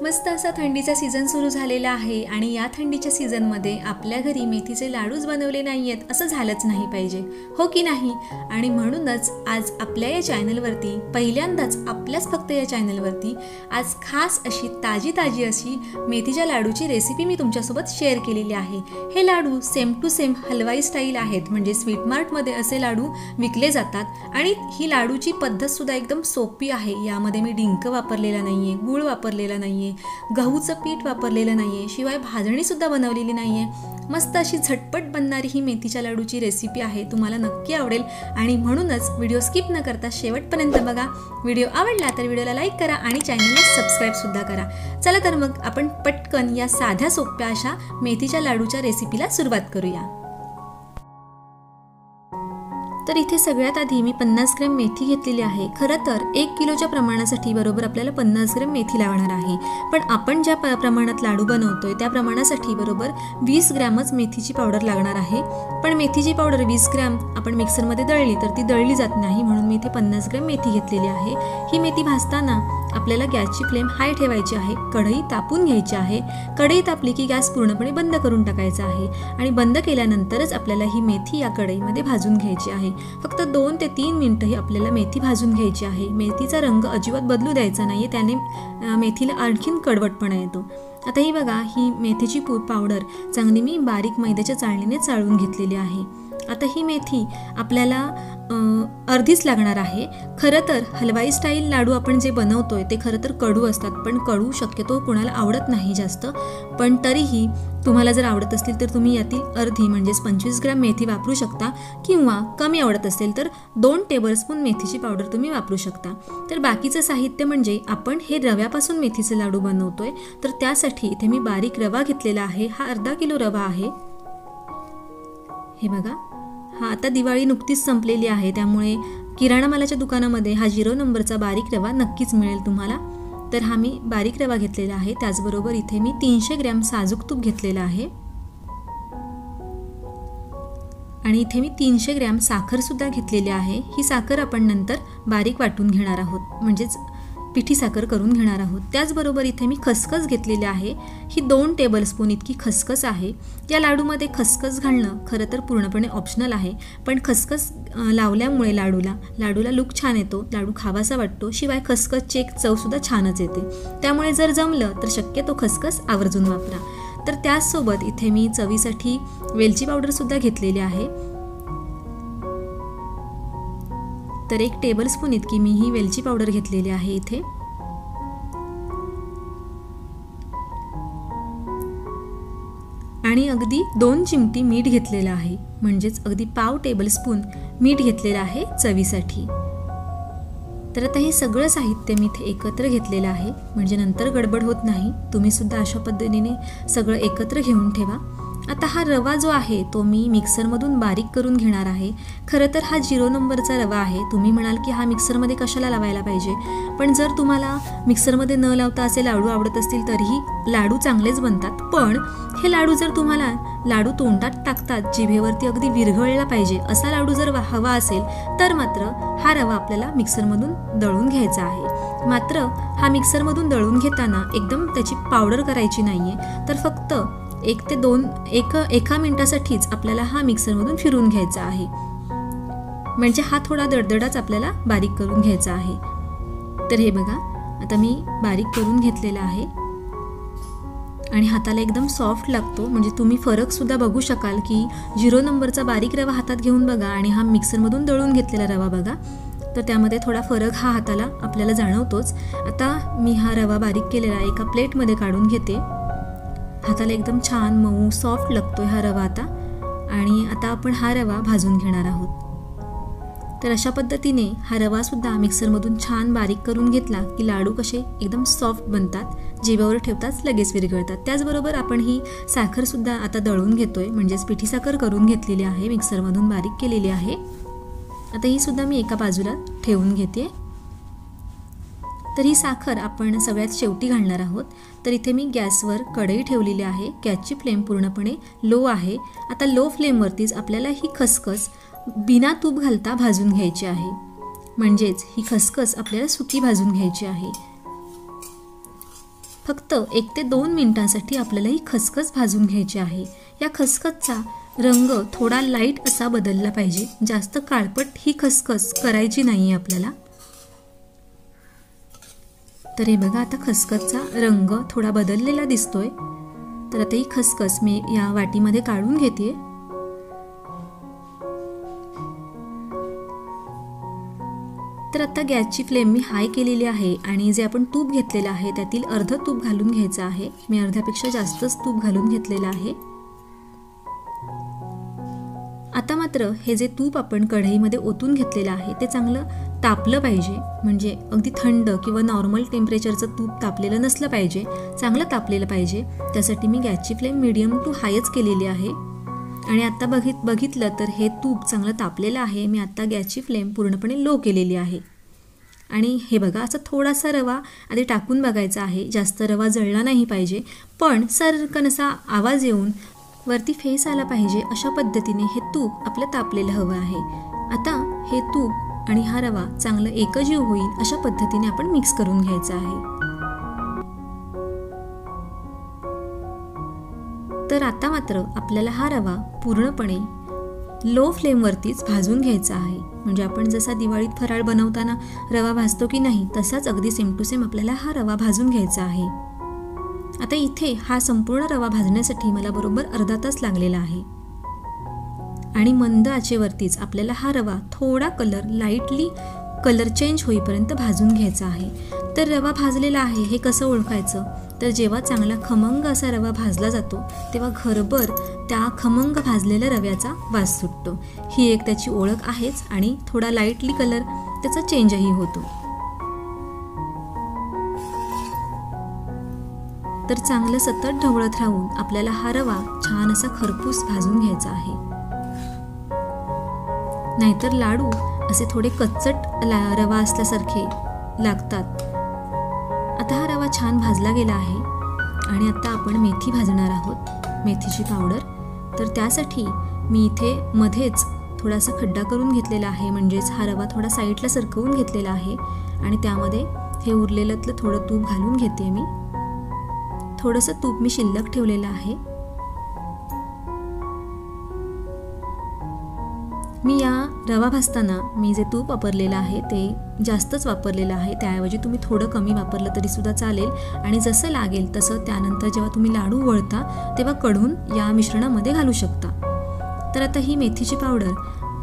मस्त असा थंडीचा सीझन सुरू झालेला आहे आणि या थंडीच्या सीझनमध्ये आपल्या घरी मेथीचे लाडूच बनवले नाही आहेत असं झालंच नाही पाहिजे, हो की नाही? आणि म्हणूनच आज आपल्या या चॅनलवरती पहिल्यांदाच आपल्याच फक्त या चॅनलवरती आज खास अशी ताजी अशी मेथीच्या लाडूची रेसिपी मी तुमच्यासोबत शेअर केलेली आहे। हे लाडू सेम टू सेम हलवाई स्टाईल आहेत, म्हणजे स्वीट मार्टमध्ये असे लाडू विकले जातात आणि ही लाडूची पद्धतसुद्धा एकदम सोपी आहे। यामध्ये मी डिंक वापरलेला नाही आहे, गूळ वापरलेला नाही आहे, गहूचं पीठ वापरलेलं नाहीये, शिवाय भाजणी सुद्धा बनवलेली नाहीये। मस्त अशी झटपट बनणारी ही मेथीच्या लाडूची रेसिपी आहे, तुम्हाला नक्की आवडेल आणि म्हणूनच व्हिडिओ स्किप न करता शेवटपर्यंत बघा। व्हिडिओ आवडला तर व्हिडिओला लाईक करा आणि चॅनलला सबस्क्राइब सुद्धा करा। चला तर मग आपण पटकन या साध्या सोप्या अशा मेथीच्या लाडूच्या रेसिपीला सुरुवात करूया। तर इथे सगळ्यात आधी मी 50 ग्रॅम मेथी घेतलेली आहे। खरं तर 1 किलोच्या प्रमाणासाठी बरोबर आपल्याला 50 ग्रॅम मेथी लागणार आहे, पण आपण ज्या प्रमाणात लाडू बनवतोय त्या प्रमाणासाठी बरोबर 20 ग्रॅमच मेथीची पावडर लागणार आहे। पण मेथीची पावडर 20 ग्रॅम आपण मिक्सरमध्ये दळली तर ती दळली जात नाही, म्हणून मी इथे 50 ग्रॅम मेथी घेतलेली आहे। ही मेथी भाजताना आपल्याला गॅसची फ्लेम हाय ठेवायची आहे, कढई तापून घ्यायची आहे। कढई तापली की गॅस पूर्णपणे बंद करून टाकायचा आहे आणि बंद केल्यानंतरच आपल्याला ही मेथी या कढईमध्ये भाजून घ्यायची आहे। फक्त 2 ते 3 मिनिटं ही आपल्याला मेथी भाजून घ्यायची आहे। मेथीचा रंग अजिबात बदलू द्यायचा नाही, त्याने मेथीला आणखीन कडवटपणा येतो। आता ही बघा, ही मेथीची पावडर चांगली मी बारीक मैद्याच्या चाळणीने चाळून घेतलेली आहे। आता ही मेथी आपल्याला अर्धीच लागणार आहे। खरं तर हलवाई स्टाईल लाडू आपण जे बनवतोय ते खरं तर कडू असतात, पण कडू शक्यतो कोणाला आवडत नाही जास्त, पण तरीही तुम्हाला जर आवडत असतील तर तुम्ही यातील अर्धी म्हणजेच 25 ग्रॅम मेथी वापरू शकता, किंवा कमी आवडत असेल तर 2 टेबलस्पून मेथीची पावडर तुम्ही वापरू शकता। तर बाकीचं साहित्य म्हणजे आपण हे रव्यापासून मेथीचे लाडू बनवतोय, तर त्यासाठी इथे मी बारीक रवा घेतलेला आहे। हा अर्धा किलो रवा आहे। हे बघा, हा आता दिवाळी नुकतीच संपलेली आहे, त्यामुळे किराणा मालाच्या दुकानामध्ये हा 0 नंबरचा बारीक रवा नक्कीच मिळेल तुम्हाला। तर हा मी बारीक रवा घेतलेला आहे। त्याचबरोबर इथे मी 300 ग्रॅम साजूक तूप घेतलेला आहे आणि इथे मी 300 ग्रॅम साखर सुद्धा घेतलेली आहे। ही साखर आपण नंतर बारीक वाटून घेणार आहोत, म्हणजेच पिठी साखर करून घेणार आहोत। त्याचबरोबर इथे मी खसखस घेतलेली आहे। ही 2 टेबलस्पून इतकी खसखस आहे। या लाडूमध्ये खसखस घालणं खरं तर पूर्णपणे ऑप्शनल आहे, पण खसखस लावल्यामुळे लाडूला लुक छान येतो, लाडू खावासा वाटतो, शिवाय खसखसची एक चवसुद्धा छानच येते। त्यामुळे जर जमलं तर शक्यतो खसखस आवर्जून वापरा। तर त्याचसोबत इथे मी चवीसाठी वेलची पावडर सुद्धा घेतलेली आहे। तर 1 टेबलस्पून इतकी मी ही वेलची पावडर घेतलेली आहे इथे। आणि अगदी 2 चिमटी मीठ घेतलेलं आहे, म्हणजेच अगदी पाव टेबलस्पून मीठ घेतलेलं आहे चवीसाठी। तर आता हे सगळं साहित्य मी इथे एकत्र घेतलेलं आहे, म्हणजे नंतर गडबड होत नाही। तुम्ही सुद्धा अशा पद्धतीने सगळं एकत्र घेऊन ठेवा। आता हा रवा जो आहे तो मी मिक्सरमधून बारीक करून घेणार आहे। खरं तर हा 0 नंबरचा रवा आहे। तुम्ही म्हणाल की हा मिक्सरमध्ये कशाला लावायला पाहिजे, पण जर तुम्हाला मिक्सरमध्ये न लावता असे लाडू आवडत असतील तरीही लाडू चांगलेच बनतात। पण हे लाडू जर तुम्हाला लाडू तोंडात टाकतात जिभेवरती अगदी विरघळला पाहिजे असा लाडू जर हवा असेल तर मात्र हा रवा आपल्याला मिक्सरमधून दळून घ्यायचा आहे। मात्र हा मिक्सरमधून दळून घेताना एकदम त्याची पावडर करायची नाहीये, तर फक्त 1 ते 1 मिनिटासाठीच आपल्याला हा मिक्सरमधून फिरून घ्यायचा आहे, म्हणजे हा थोडा दडदडाच आपल्याला बारीक करून घ्यायचा आहे। तर हे बघा, आता मी बारीक करून घेतलेला आहे आणि हाताला एकदम सॉफ्ट लागतो, म्हणजे तुम्ही फरक सुद्धा बघू शकाल की 0 नंबरचा बारीक रवा हातात घेऊन बघा आणि हा मिक्सरमधून दळून घेतलेला रवा बघा, तर त्यामध्ये थोडा फरक हा हाताला आपल्याला जाणवतोच। आता मी हा रवा बारीक केलेला एका प्लेटमध्ये काढून घेते। हाताला एकदम छान मऊ सॉफ्ट लागतोय हा रवा आता, आणि आता आपण हा रवा भाजून घेणार आहोत। तर अशा पद्धतीने हा रवा सुद्धा मिक्सरमधून छान बारीक करून घेतला की लाडू कसे एकदम सॉफ्ट बनतात, जिभेवर ठेवताच लगेच विरघळतात। त्याचबरोबर आपण ही साखर सुद्धा आता दळून घेतोय, म्हणजेच पिठी साखर करून घेतलेली आहे, मिक्सरमधून बारीक केलेली आहे। आता ही सुद्धा मी एका बाजूला ठेवून घेते। तर ही साखर आपण सगळ्यात शेवटी घालणार आहोत। तर इथे मी गॅसवर कढई ठेवलेली आहे, गॅसची फ्लेम पूर्णपणे लो आहे। आता लो फ्लेमवरतीच आपल्याला ही खसखस बिना तूप घालता भाजून घ्यायची आहे, म्हणजेच ही खसखस आपल्याला सुकी भाजून घ्यायची आहे। फक्त 1 ते 2 मिनिटांसाठी आपल्याला ही खसखस भाजून घ्यायची आहे. या खसखसचा रंग थोडा लाईट असा बदलला पाहिजे, जास्त काळपट ही खसखस करायची नाही आहे आपल्याला. तर हे बघा, आता खसखसचा रंग थोडा बदललेला दिसतोय. तर आता ही खसखस मी या वाटीमध्ये काढून घेते. तर आता गॅसची फ्लेम मी हाय केलेली आहे आणि जे आपण तूप घेतलेलं आहे त्यातील अर्ध तूप घालून घ्यायचं आहे. मी अर्ध्यापेक्षा जास्तच तूप घालून घेतलेलं आहे. आता मात्र हे जे तूप आपण कढईमध्ये ओतून घेतलेलं आहे ते चांगलं तापलं पाहिजे. म्हणजे अगदी थंड किंवा नॉर्मल टेम्परेचरचं तूप तापलेलं नसलं पाहिजे, चांगलं तापलेलं पाहिजे. त्यासाठी मी गॅसची फ्लेम मीडियम टू हायच केलेली आहे. आणि आता बघितलं तर हे तूप चांगलं तापलेलं आहे. मी आता गॅसची फ्लेम पूर्णपणे लो केलेली आहे. आणि हे बघा, असं थोडासा रवा आधी टाकून बघायचा आहे. जास्त रवा जळला नाही पाहिजे, पण सर्कन असा आवाज येऊन वरती फेस आला पाहिजे, अशा पद्धतीने हे तूप आपलं तापलेलं हवं आहे. आता हे तूप आणि हा रवा चांगलं एकजीव होईल अशा पद्धतीने आपण मिक्स करून घ्यायचं आहे. तर आता मात्र आपल्याला हा रवा पूर्णपणे लो फ्लेमवरतीच भाजून घ्यायचा आहे. म्हणजे आपण जसा दिवाळीत फराळ बनवताना रवा भाजतो की नाही, तसाच अगदी सेम टू सेम आपल्याला हा रवा भाजून घ्यायचा आहे. आता इथे हा संपूर्ण रवा भाजण्यासाठी मला बरोबर अर्धा तास लागलेला आहे. आणि मंद आचेवरतीच आपल्याला हा रवा थोडा लाईटली कलर चेंज होईपर्यंत भाजून घ्यायचा आहे. तर रवा भाजलेला आहे हे कसं ओळखायचं, तर जेव्हा चांगला खमंग असा रवा भाजला जातो तेव्हा घरभर त्या खमंग भाजलेल्या रव्याचा वास सुटतो. ही एक त्याची ओळख आहेच. आणि थोडा लाईटली कलर त्याचा चेंजही होतो. तर चांगलं सतत ढवळत राहून आपल्याला हा रवा छान असा खरपूस भाजून घ्यायचा आहे. नाहीतर लाडू असे थोडे कच्चट रवा असल्यासारखे लागतात. आता हा रवा छान भाजला गेला आहे. आणि आता आपण मेथी भाजणार आहोत, मेथीची पावडर. तर त्यासाठी मी इथे मध्येच थोडासा खड्डा करून घेतलेला आहे. म्हणजेच हा रवा थोडा साईडला सरकवून घेतलेला आहे. आणि त्यामध्ये हे उरलेलं थोडं तूप घालून घेते मी. थोडंसं तूप मी शिल्लक ठेवलेलं आहे. मी या रवा भाजताना मी जे तूप वापरलेलं आहे ते जास्तच वापरलेलं आहे. त्याऐवजी तुम्ही थोडं कमी वापरलं तरी सुद्धा चालेल. आणि जसं लागेल तसं त्यानंतर जेव्हा तुम्ही लाडू वळता तेव्हा कढून या मिश्रणामध्ये घालू शकता. तर आता ही मेथीची पावडर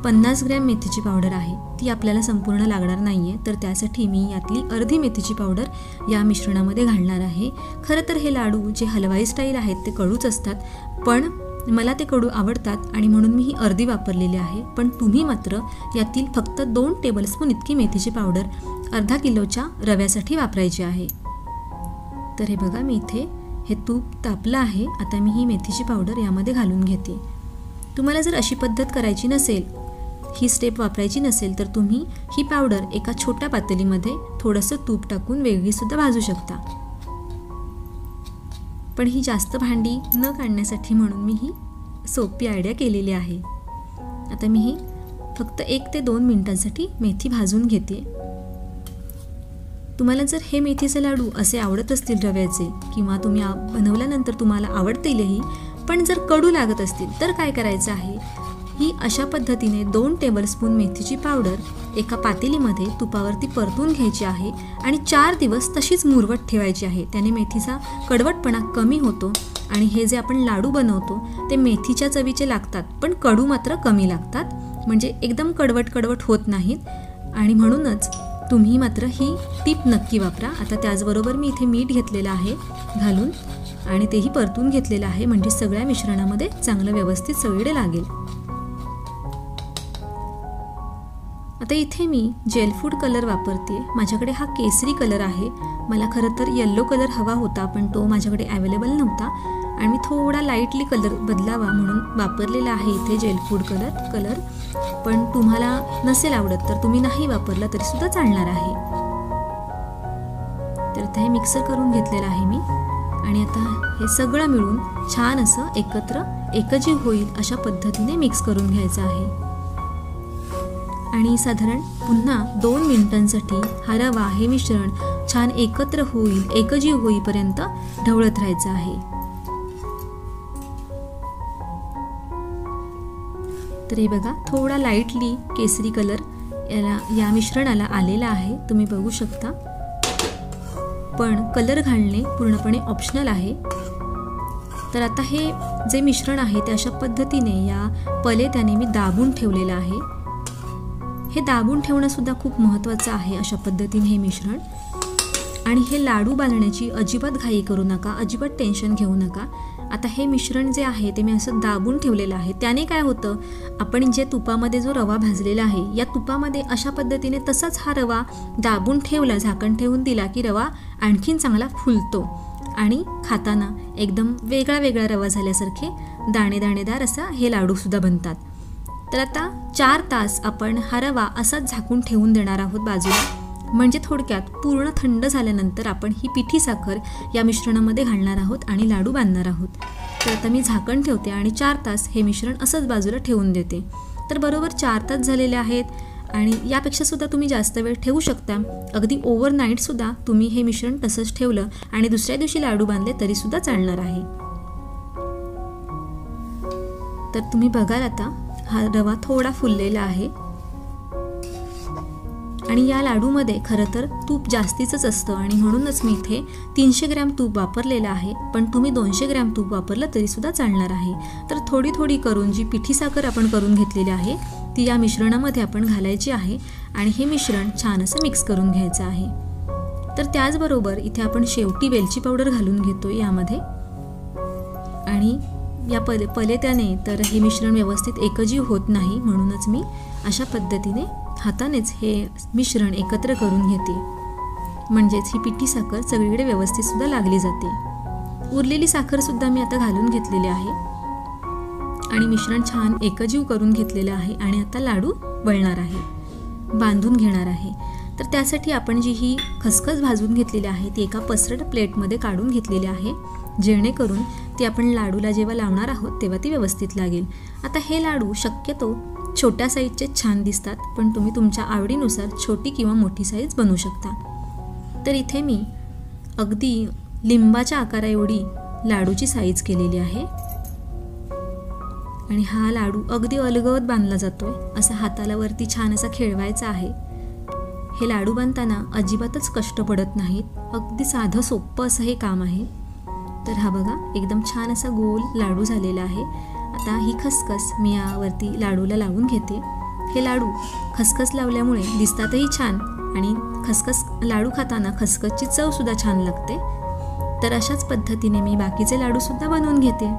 50 ग्रॅम मेथीची पावडर आहे. ती आपल्याला संपूर्ण लागणार नाही आहे. तर त्यासाठी मी यातली अर्धी मेथीची पावडर या मिश्रणामध्ये घालणार आहे. खरं तर हे लाडू जे हलवाई स्टाईल आहेत ते कडूच असतात, पण मला ते कडू आवडतात आणि म्हणून मी ही अर्धी वापरलेली आहे. पण तुम्ही मात्र यातील फक्त 2 टेबलस्पून इतकी मेथीची पावडर अर्धा किलोच्या रव्यासाठी वापरायची आहे. तर हे बघा, मी इथे हे तूप तापलं आहे. आता मी ही मेथीची पावडर यामध्ये घालून घेते. तुम्हाला जर अशी पद्धत करायची नसेल, ही स्टेप वापरायची नसेल, तर तुम्ही ही पावडर एका छोट्या पातेलीमध्ये थोडंसं तूप टाकून वेगळी सुद्धा भाजू शकता. पण ही जास्त भांडी न काढण्यासाठी म्हणून मी ही सोपी आयडिया केलेली आहे. आता मी ही फक्त 1 ते 2 मिनिटांसाठी मेथी भाजून घेते. तुम्हाला जर हे मेथीचे लाडू असे आवडत असतील रव्याचे, किंवा तुम्ही बनवल्यानंतर तुम्हाला आवडतीलही, पण जर कडू लागत असतील तर काय करायचं आहे, ही अशा पद्धतीने 2 टेबलस्पून मेथीची पावडर एका पातेलीमध्ये तुपावरती परतून घ्यायची आहे आणि 4 दिवस तशीच मुरवत ठेवायची आहे. त्याने मेथीचा कडवटपणा कमी होतो आणि हे जे आपण लाडू बनवतो ते मेथीच्या चवीचे लागतात, पण कडू मात्र कमी लागतात. म्हणजे एकदम कडवट होत नाहीत. आणि म्हणूनच तुम्ही मात्र ही टीप नक्की वापरा. आता त्याचबरोबर मी इथे मीठ घेतलेलं आहे घालून आणि तेही परतून घेतलेलं आहे. म्हणजे सगळ्या मिश्रणामध्ये चांगलं व्यवस्थित सगळीकडे लागेल. आता इथे मी जेल फूड कलर वापरते. माझ्याकडे हा केसरी कलर आहे. मला खरं तर येल्लो कलर हवा होता, पण तो माझ्याकडे अवेलेबल नव्हता आणि मी थोडा लाईटली कलर बदलावा म्हणून वापरलेला आहे इथे जेल फूड कलर. पण तुम्हाला नसेल आवडत तर तुम्ही नाही वापरला तरी सुद्धा चालणार आहे. तर आता हे मिक्सर करून घेतलेलं आहे मी. आणि आता हे सगळं मिळून छान असं एकजीव होईल अशा पद्धतीने मिक्स करून घ्यायचं आहे. आणि साधारण पुन्हा 2 मिनिटांसाठी हा रवा हे मिश्रण छान एकत्र होईल, एकजीव होईपर्यंत ढवळत राहायचं आहे. तर हे बघा थोडा लाईटली केसरी कलर या मिश्रणाला आलेला आहे, तुम्ही बघू शकता. पण कलर घालणे पूर्णपणे ऑप्शनल आहे. तर आता हे जे मिश्रण आहे ते अशा पद्धतीने या पलेत्याने मी दाबून ठेवलेलं आहे. हे दाबून ठेवणं सुद्धा खूप महत्त्वाचं आहे अशा पद्धतीने हे मिश्रण. आणि हे लाडू बांधण्याची अजिबात घाई करू नका, अजिबात टेन्शन घेऊ नका. आता हे मिश्रण जे आहे ते मी असं दाबून ठेवलेलं आहे. त्याने काय होतं, आपण जे तुपामध्ये जो रवा भाजलेला आहे या तुपामध्ये अशा पद्धतीने तसाच हा रवा दाबून ठेवला, झाकण ठेवून दिला की रवा आणखीन चांगला फुलतो आणि खाताना एकदम वेगळा वेगळा रवा झाल्यासारखे दाणेदाणेदार असा हे लाडूसुद्धा बनतात. तर आता 4 तास आपण हा रवा असाच झाकून ठेवून देणार आहोत बाजूला. म्हणजे थोडक्यात पूर्ण थंड झाल्यानंतर आपण ही पिठी साखर या मिश्रणामध्ये घालणार आहोत आणि लाडू बांधणार आहोत. तर आता मी झाकण ठेवते आणि 4 तास हे मिश्रण असंच बाजूला ठेवून देते. तर बरोबर 4 तास झालेले आहेत आणि यापेक्षा सुद्धा तुम्ही जास्त वेळ ठेवू शकता. अगदी ओव्हरनाईटसुद्धा तुम्ही हे मिश्रण तसंच ठेवलं आणि दुसऱ्या दिवशी लाडू बांधले तरीसुद्धा चालणार आहे. तर तुम्ही बघाल आता हा रवा थोडा फुललेला आहे आणि या लाडूमध्ये खरं तर तूप जास्तीचंच असतं आणि म्हणूनच मी इथे 300 ग्रॅम तूप वापरलेलं आहे. पण तुम्ही 200 ग्रॅम तूप वापरलं तरीसुद्धा चालणार आहे. तर थोडी थोडी करून जी पिठी साखर आपण करून घेतलेली आहे ती या मिश्रणामध्ये आपण घालायची आहे आणि हे मिश्रण छान असं मिक्स करून घ्यायचं आहे. तर त्याचबरोबर इथे आपण शेवटी वेलची पावडर घालून घेतो यामध्ये आणि या पलेत्याने तर हे मिश्रण व्यवस्थित एकजीव होत नाही, म्हणूनच मी अशा पद्धतीने हातानेच हे मिश्रण एकत्र करून घेते. म्हणजेच ही पिठी साखर सगळीकडे व्यवस्थित सुद्धा लागली जाते. उरलेली साखर सुद्धा मी आता घालून घेतलेली आहे आणि मिश्रण छान एकजीव करून घेतलेलं आहे आणि आता लाडू वळणार आहे, बांधून घेणार आहे. तर त्यासाठी आपण जी ही खसखस भाजून घेतलेली आहे ती एका पसरट प्लेटमध्ये काढून घेतलेली आहे, जेणेकरून ती आपण लाडूला जेव्हा लावणार आहोत तेव्हा ती व्यवस्थित लागेल. आता हे लाडू शक्यतो छोट्या साईजचे छान दिसतात, पण तुम्ही तुमच्या आवडीनुसार छोटी किंवा मोठी साईज बनवू शकता. तर इथे मी अगदी लिंबाच्या आकारा एवढी लाडूची साईज केलेली आहे आणि हा लाडू अगदी अलगद बांधला जातोय. असा हाताला वरती छान असा खेळवायचा आहे. हे लाडू बांधताना अजिबातच कष्ट पडत नाहीत, अगदी साधं सोपं असं हे काम आहे. तर हा बघा एकदम छान असा गोल लाडू झालेला आहे. आता ही खसखस मी यावरती लाडूला लावून घेते. हे लाडू खसखस लावल्यामुळे दिसतातही छान आणि खसखस लाडू खाताना खसखसची चवसुद्धा छान लागते. तर अशाच पद्धतीने मी बाकीचे लाडूसुद्धा बनवून घेते.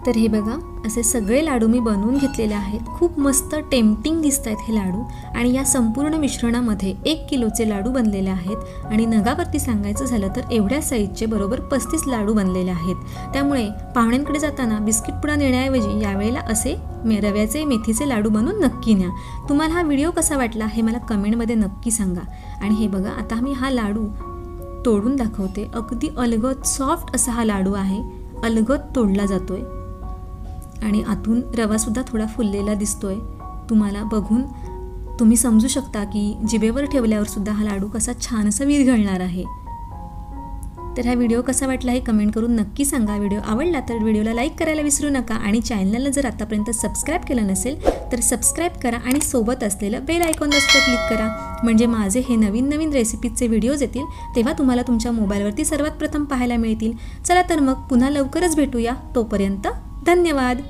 तर हे बघा असे सगळे लाडू मी बनवून घेतलेले आहेत. खूप मस्त टेम्पटिंग दिसत आहेत हे लाडू आणि या संपूर्ण मिश्रणामध्ये 1 किलोचे लाडू बनलेले आहेत आणि नगावरती सांगायचं झालं तर एवढ्या साईजचे बरोबर 35 लाडू बनलेले आहेत. त्यामुळे पाहुण्यांकडे जाताना बिस्किट पुडा नेण्याऐवजी यावेळेला असे रव्याचे मेथीचे लाडू बनवून नक्की न्या. तुम्हाला हा व्हिडिओ कसा वाटला हे मला कमेंटमध्ये नक्की सांगा. आणि हे बघा आता मी हा लाडू तोडून दाखवते. अगदी अलगद सॉफ्ट असा हा लाडू आहे, अलगद तोडला जातोय आणि आतून रवासुद्धा थोडा फुललेला दिसतोय. तुम्हाला बघून तुम्ही समजू शकता की जिभेवर ठेवल्यावर सुद्धा हा लाडू कसा छान असा विरघळणार आहे. तर हा व्हिडिओ कसा वाटला हे कमेंट करून नक्की सांगा. व्हिडिओ आवडला तर व्हिडिओला लाईक करायला विसरू नका आणि चॅनलला जर आतापर्यंत सबस्क्राईब केलं नसेल तर सबस्क्राईब करा आणि सोबत असलेलं बेल आयकॉनला सुद्धा क्लिक करा. म्हणजे माझे हे नवीन नवीन रेसिपीजचे व्हिडिओज येतील तेव्हा तुम्हाला तुमच्या मोबाईलवरती सर्वात प्रथम पाहायला मिळतील. चला तर मग पुन्हा लवकरच भेटूया. तोपर्यंत धन्यवाद.